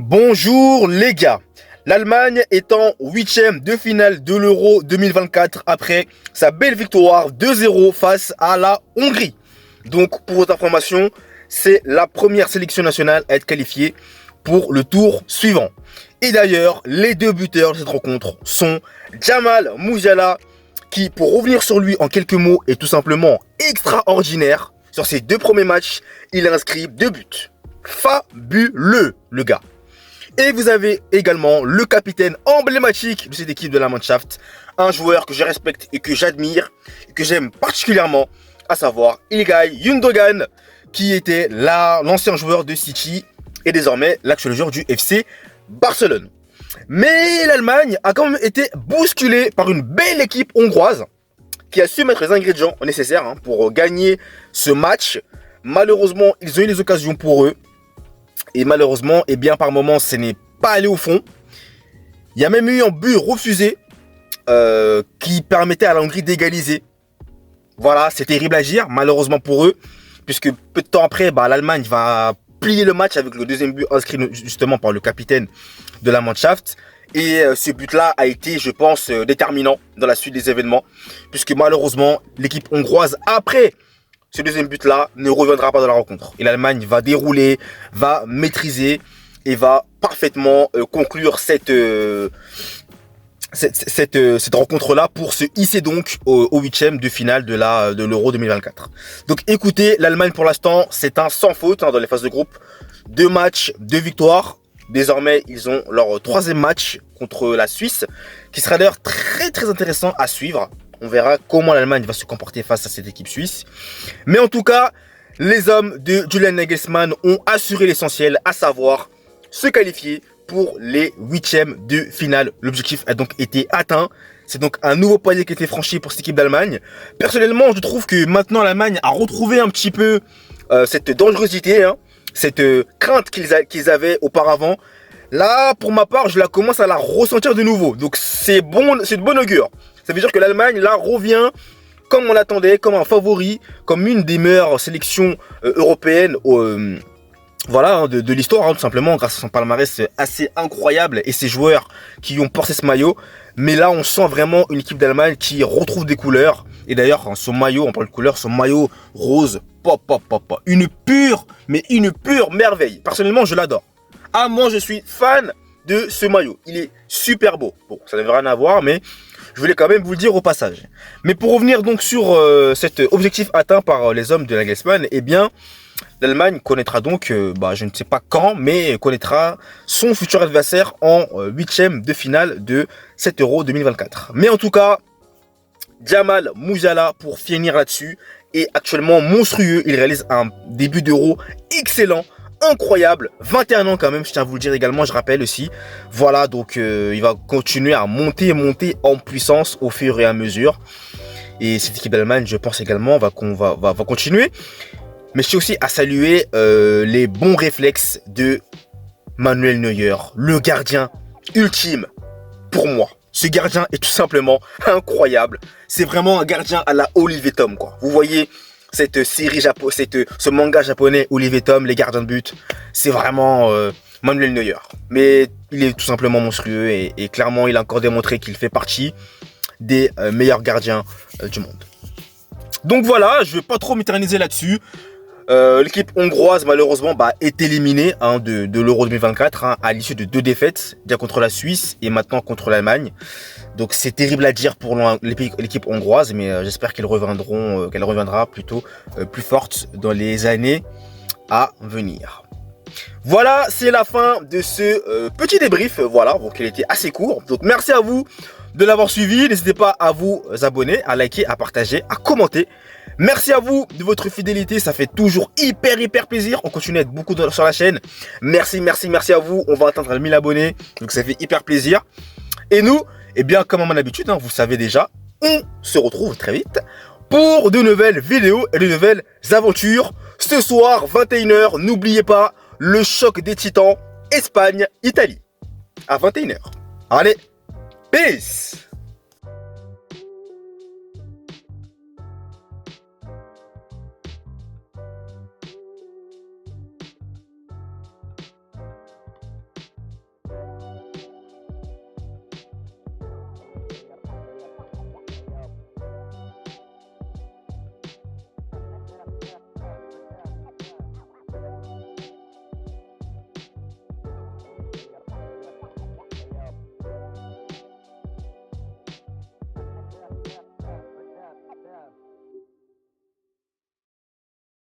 Bonjour les gars, l'Allemagne est en huitième de finale de l'Euro 2024 après sa belle victoire 2-0 face à la Hongrie. Donc pour votre information, c'est la première sélection nationale à être qualifiée pour le tour suivant. Et d'ailleurs, les deux buteurs de cette rencontre sont Jamal Musiala, qui pour revenir sur lui en quelques mots est tout simplement extraordinaire. Sur ses deux premiers matchs, il a inscrit 2 buts. Fabuleux le gars. Et vous avez également le capitaine emblématique de cette équipe de la Mannschaft, un joueur que je respecte et que j'admire, et que j'aime particulièrement, à savoir Ilkay Gundogan, qui était l'ancien joueur de City et désormais l'actuel joueur du FC Barcelone. Mais l'Allemagne a quand même été bousculée par une belle équipe hongroise qui a su mettre les ingrédients nécessaires pour gagner ce match. Malheureusement, ils ont eu les occasions pour eux. Et malheureusement, par moments, ce n'est pas allé au fond. Il y a même eu un but refusé qui permettait à la Hongrie d'égaliser. Voilà, c'est terrible à dire, malheureusement pour eux. Puisque peu de temps après, l'Allemagne va plier le match avec le deuxième but inscrit justement par le capitaine de la Mannschaft. Et ce but-là a été, je pense, déterminant dans la suite des événements. Puisque malheureusement, l'équipe hongroise, après ce deuxième but-là, ne reviendra pas dans la rencontre. Et l'Allemagne va dérouler, va maîtriser et va parfaitement conclure cette rencontre-là pour se hisser donc au huitième de finale de l'Euro 2024. Donc écoutez, l'Allemagne pour l'instant, c'est un sans faute dans les phases de groupe. 2 matchs, 2 victoires. Désormais, ils ont leur troisième match contre la Suisse, qui sera d'ailleurs très très intéressant à suivre. On verra comment l'Allemagne va se comporter face à cette équipe suisse. Mais en tout cas, les hommes de Julian Nagelsmann ont assuré l'essentiel, à savoir se qualifier pour les huitièmes de finale. L'objectif a donc été atteint. C'est donc un nouveau palier qui a été franchi pour cette équipe d'Allemagne. Personnellement, je trouve que maintenant l'Allemagne a retrouvé un petit peu cette dangerosité, cette crainte qu'ils avaient auparavant. Là, pour ma part, je la commence à la ressentir de nouveau. Donc c'est bon, c'est de bon augure. Ça veut dire que l'Allemagne, là, revient comme on l'attendait, comme un favori, comme une des meilleures sélections européennes de l'histoire, tout simplement, grâce à son palmarès assez incroyable et ses joueurs qui ont porté ce maillot. Mais là, on sent vraiment une équipe d'Allemagne qui retrouve des couleurs. Et d'ailleurs, son maillot, on parle de couleurs, son maillot rose, une pure merveille. Personnellement, je l'adore. Ah, moi, je suis fan de ce maillot. Il est super beau. Bon, ça n'avait rien à voir, mais je voulais quand même vous le dire au passage. Mais pour revenir donc sur cet objectif atteint par les hommes de Nagelsmann, l'Allemagne connaîtra donc, je ne sais pas quand, mais connaîtra son futur adversaire en huitième de finale de cet Euro 2024. Mais en tout cas, Jamal Musiala, pour finir là-dessus, est actuellement monstrueux. Il réalise un début d'Euro excellent. Incroyable, 21 ans quand même, je tiens à vous le dire également, je rappelle aussi. Voilà, donc il va continuer à monter en puissance au fur et à mesure. Et cette équipe d'Allemagne, je pense également, va continuer. Mais je tiens aussi à saluer les bons réflexes de Manuel Neuer, le gardien ultime pour moi. Ce gardien est tout simplement incroyable. C'est vraiment un gardien à la Olivier Tom, quoi. Vous voyez cette série ce manga japonais Olivier Tom, les gardiens de but, c'est vraiment Manuel Neuer. Mais il est tout simplement monstrueux et clairement il a encore démontré qu'il fait partie des meilleurs gardiens du monde. Donc voilà, je ne vais pas trop m'éterniser là-dessus. L'équipe hongroise malheureusement est éliminée de l'Euro 2024 à l'issue de 2 défaites, déjà contre la Suisse et maintenant contre l'Allemagne. Donc c'est terrible à dire pour l'équipe hongroise, mais j'espère qu'elle reviendra plutôt plus forte dans les années à venir. Voilà, c'est la fin de ce petit débrief. Voilà, donc il était assez court. Donc merci à vous de l'avoir suivi. N'hésitez pas à vous abonner, à liker, à partager, à commenter. Merci à vous de votre fidélité, ça fait toujours hyper plaisir. On continue à être beaucoup sur la chaîne. Merci à vous. On va atteindre les 1000 abonnés, donc ça fait hyper plaisir. Et nous, comme à mon habitude, vous savez déjà, on se retrouve très vite pour de nouvelles vidéos et de nouvelles aventures. Ce soir, 21 h, n'oubliez pas le choc des titans, Espagne-Italie, à 21 h. Allez, peace!